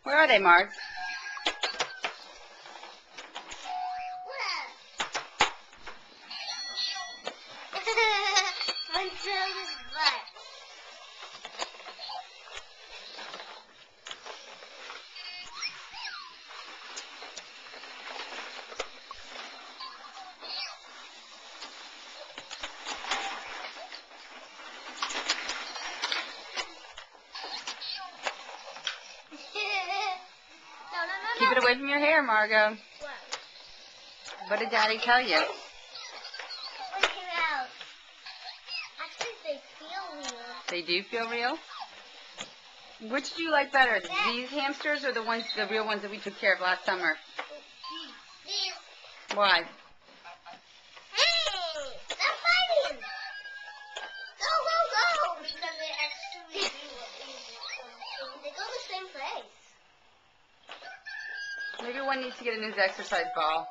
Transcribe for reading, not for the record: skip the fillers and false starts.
Where are they, Mark? Montreal's butt. Keep it away from your hair, Margot. What? What did Daddy tell you? What came out? Actually, they feel real. They do feel real? Which do you like better, these hamsters or the real ones that we took care of last summer? These. Why? Hey! Stop fighting! Go, go, go! Because they actually they go the same place. Maybe one needs to get a new exercise ball.